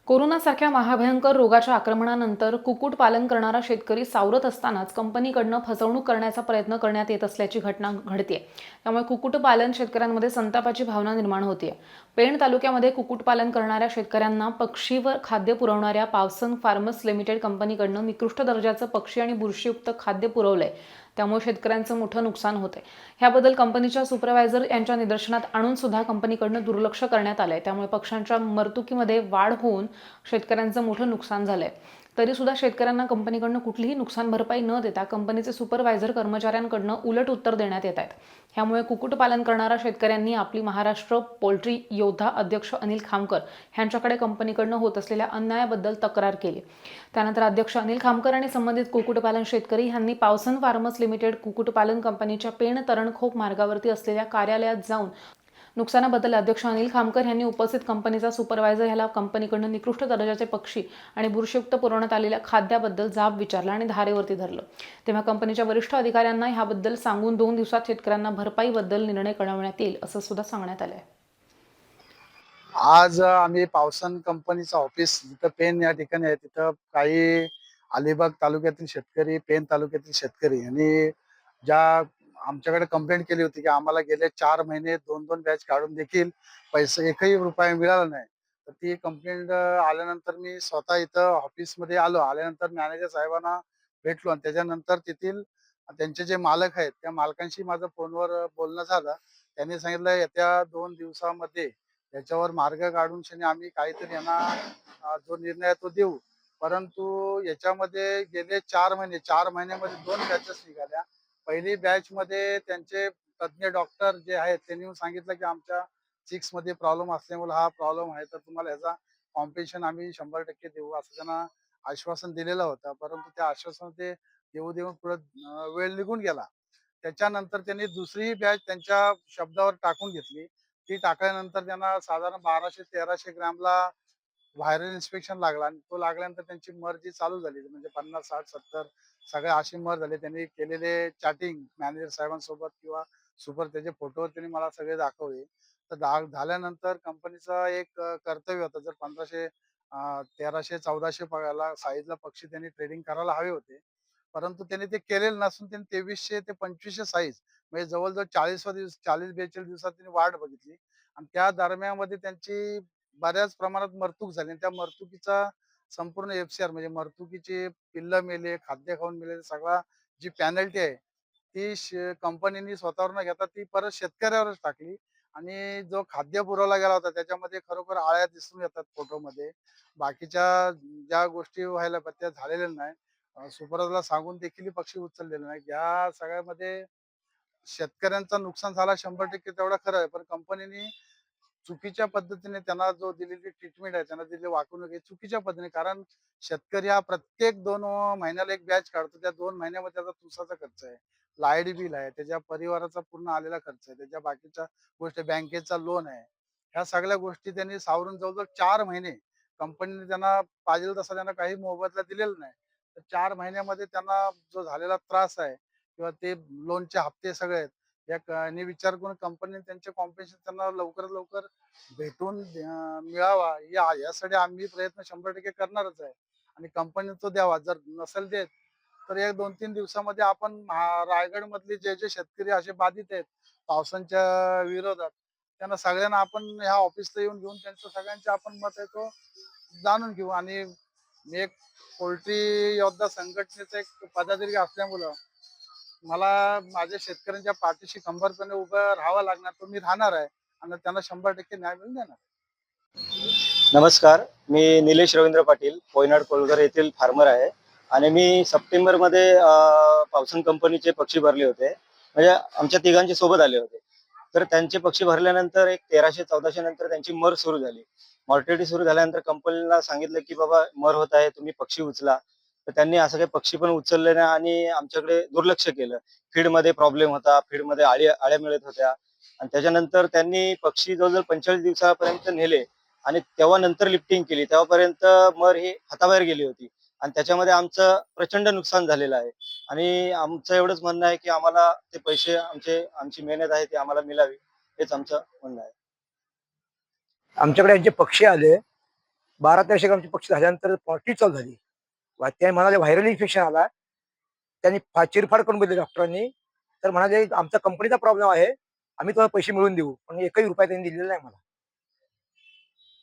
कोरोनासारख्या महाभयंकर रोगाच्या आक्रमणानंतर कुक्कुटपालन करणारा शेतकरी सावरत असतानाच कंपनीकडनं फसवणूक करण्याचा प्रयत्न करण्यात येत असल्याची घटना घडतेय। त्यामुळे कुक्कुटपालन शेतकऱ्यांमध्ये संतापाची भावना निर्माण होतीये। पेण तालुक्यामध्ये कुक्कुटपालन करणाऱ्या शेतकऱ्यांना पक्षी व खाद्य पुरवणाऱ्या पावसन फार्मर्स लिमिटेड कंपनीकडनं निकृष्ट दर्जाचं पक्षी आणि बुरशीयुक्त खाद्य पुरवलंय। त्यामुळे शेतकऱ्यांचं मोठं नुकसान होतंय। ह्याबद्दल कंपनीच्या सुपरवायझर यांच्या निदर्शनात आणून सुद्धा कंपनीकडनं दुर्लक्ष करण्यात आलंय। त्यामुळे पक्ष्यांच्या मरतुकीमध्ये वाढ होऊन शेतकऱ्यांचं मोठं नुकसान झालंय। तरी सुद्धा शेतकऱ्यांना कंपनीकडनं कुठलीही नुकसान भरपाई न देता कंपनीचे सुपरवायझर कर्मचाऱ्यांकडनं उलट उत्तर देण्यात येत आहेत। ह्यामुळे कुक्कुटपालन करणाऱ्या शेतकऱ्यांनी आपली महाराष्ट्र पोल्ट्री योद्धा अध्यक्ष अनिल खामकर यांच्याकडे कंपनीकडनं होत असलेल्या अन्यायाबद्दल तक्रार केली। त्यानंतर अध्यक्ष अनिल खामकर आणि संबंधित कुक्कुटपालन शेतकरी यांनी पावसन फार्मर्स लिमिटेड कुक्कुटपालन कंपनीच्या पेण तरणखोप मार्गावरती असलेल्या कार्यालयात जाऊन नुकसानाबद्दल अध्यक्ष अनिल खामकर यांनी उपस्थित कंपनीचा सुपरवायझर ह्याला कंपनीकडून निकृष्ट दर्जाचे पक्षी आणि बुरशीयुक्त पुरवण्यात आलेल्या खाद्याबद्दल जाब विचारला आणि धारेवरती धरलं। तेव्हा कंपनीच्या वरिष्ठ अधिकाऱ्यांना ह्याबद्दल सांगून 2 दिवसात शेतकऱ्यांना भरपाईबद्दल निर्णय कळवण्यात येईल असं सुद्धा सांगण्यात आलंय। आज आम्ही पावसन कंपनीचं ऑफिस जिथं पेन या ठिकाणी आहे, तिथं काही अलिबाग तालुक्यातील शेतकरी, पेन तालुक्यातील शेतकरी यांनी ज्या आमच्याकडे कंप्लेंट केली होती की आम्हाला गेले 4 महिने 2-2 बॅच काढून देखील पैसे एकही रुपया मिळाला नाही। तर ती कंप्लेंट आल्यानंतर मी स्वतः इथं ऑफिसमध्ये आलो। आल्यानंतर मॅनेजर साहेबांना भेटलो आणि त्याच्यानंतर तेथील त्यांचे जे मालक आहेत त्या मालकांशी माझं फोनवर बोलणं झालं। त्यांनी सांगितलं येत्या 2 दिवसामध्ये याच्यावर मार्ग काढून शनी आम्ही काहीतरी यांना जो निर्णय आहे तो देऊ। परंतु याच्यामध्ये गेले 4 महिन्यामध्ये 2 बॅचेस निघाल्या। पहिली बॅच मध्ये त्यांचे तज्ञ डॉक्टर जे आहेत त्यांनी येऊन सांगितलं की आमच्या चिक्स मध्ये प्रॉब्लेम असल्यामुळे हा प्रॉब्लेम आहे, तर तुम्हाला याचा कॉम्पेन्सेशन आम्ही 100% देऊ असं त्यांना आश्वासन दिलेलं होतं। परंतु त्या आश्वासन ते देऊ देऊन पुढे वेळ निघून गेला। त्याच्यानंतर त्यांनी दुसरी बॅच त्यांच्या शब्दावर टाकून घेतली। ती टाकल्यानंतर त्यांना साधारण 1200-1300 ग्रॅमला व्हायरल इन्स्पेक्शन लागला आणि तो लागल्यानंतर त्यांची मर जी चालू झाली म्हणजे 50, 60, 70 सगळे अशी मर झाले। त्यांनी केलेले चॅटिंग मॅनेजर साहेबांसोबत किंवा सुपर त्याचे फोटो त्यांनी मला सगळे दाखवले। तर झाल्यानंतर कंपनीचा एक कर्तव्य होतं, जर 1500 1300 1400 साईजला पक्षी त्यांनी ट्रेडिंग करायला हवे होते। परंतु त्यांनी ते केलेलं नसून त्यांनी 2300 ते 2500 साईज म्हणजे जवळ-जवळ 40 दिवस 40-42 दिवसात त्यांनी वाट बघितली आणि त्या दरम्यानमध्ये त्यांची बऱ्याच प्रमाणात मरतूक झाली आणि त्या मरतुकीचा संपूर्ण एफसीआर म्हणजे मरतुकीचे पिल्लं मेले, खाद्य खाऊन मेले, सगळा जी पेनल्टी आहे ती कंपनीने स्वतःवर न घेता ती परत शेतकऱ्यावरच टाकली आणि जो खाद्य पुरवला गेला होता त्याच्यामध्ये खरोखर आळ्या दिसून येतात फोटोमध्ये। बाकीच्या ज्या गोष्टी व्हायला पाहिजे त्या झालेल्या नाही। सुपरवायझरला सांगून देखील पक्षी उचललेले नाही। या सगळ्यामध्ये शेतकऱ्यांचं नुकसान झाला 100% तेवढं खरं आहे। पण कंपनीने चुकीच्या पद्धतीने त्यांना जो दिलेली ट्रीटमेंट आहे, त्यांना दिलेली वागणूक आहे चुकीच्या पद्धतीने। कारण शेतकरी हा प्रत्येक 2 महिन्याला एक बॅच काढतो। त्या 2 महिन्यामध्ये त्याचा तुसाचा खर्च आहे, लाईट बिल आहे, त्याच्या परिवाराचा पूर्ण आलेला खर्च आहे, त्याच्या बाकीच्या गोष्टी बँकेचा लोन आहे। ह्या सगळ्या गोष्टी त्यांनी सावरून जवळ-जवळ 4 महिने कंपनीने त्यांना पाहिजे तसा त्यांना काही मोबदला दिलेला नाही। तर 4 महिन्यामध्ये त्यांना जो झालेला त्रास आहे किंवा ते लोनचे हप्ते सगळे आहेत, याने विचार करून कंपनीने त्यांचे कॉम्पेन्सेशन त्यांना लवकरात लवकर भेटून मिळावा यासाठी आम्ही प्रयत्न 100% करणारच आहे आणि कंपनीने तो द्यावा। जर नसेल देत तर एक 2-3 दिवसामध्ये आपण रायगड मधले जे जे शेतकरी असे बाधित आहेत पावसाच्या विरोधात, त्यांना सगळ्यांना आपण ह्या ऑफिसला येऊन घेऊन त्यांचं सगळ्यांचे आपण मत आहे तो जाणून घेऊ। आणि मी एक पोल्ट्री योद्धा संघटनेचा एक पदाधिकारी असल्यामुळं मला माझ्या शेतकऱ्यांच्या पाठीशी खंबीरपणे उभं राहावं लागणार, तो मी राहणार आहे आणि त्यांना 100% न्याय मिळून देणार। नमस्कार, मी निलेश रवींद्र पाटील, कोयनाड कोलघर येथील फार्मर आहे आणि मी सप्टेंबरमध्ये पावसन कंपनीचे पक्षी भरले होते। म्हणजे आमच्या तिघांचे सोबत आले होते। तर त्यांचे पक्षी भरल्यानंतर एक 1300-1400 नंतर त्यांची मर सुरू झाली। मॉर्टिलिटी सुरू झाल्यानंतर कंपनीला सांगितलं की बाबा मर होत आहे, तुम्ही पक्षी उचला। तर त्यांनी असं काही पक्षी पण उचलले नाही आणि आमच्याकडे दुर्लक्ष केलं। फीडमध्ये प्रॉब्लेम होता, फीडमध्ये आळ्या मिळत होत्या आणि त्याच्यानंतर त्यांनी पक्षी जवळजवळ 45 दिवसापर्यंत नेले आणि तेव्हा नंतर लिफ्टिंग केली। तेव्हापर्यंत मर ही हाताबाहेर गेली होती आणि त्याच्यामध्ये आमचं प्रचंड नुकसान झालेलं आहे आणि आमचं एवढंच म्हणणं आहे की आम्हाला ते पैसे आमची मेहनत आहे ती आम्हाला मिळावी, हेच आमचं म्हणणं आहे। आमच्याकडे यांचे पक्षी आले 1200-1300 ग्रामचे पक्षी झाल्यानंतर ट्रीट चालू झाली. त्या म्हणाले व्हायरल इन्फेक्शन आला. त्यांनी चिरफाड करून बघितली डॉक्टरांनी. तर म्हणाले आमचा कंपनीचा प्रॉब्लेम आहे, आम्ही तुम्हाला पैसे मिळवून देऊ. पण एकही रुपया त्यांनी दिलेला नाही मला.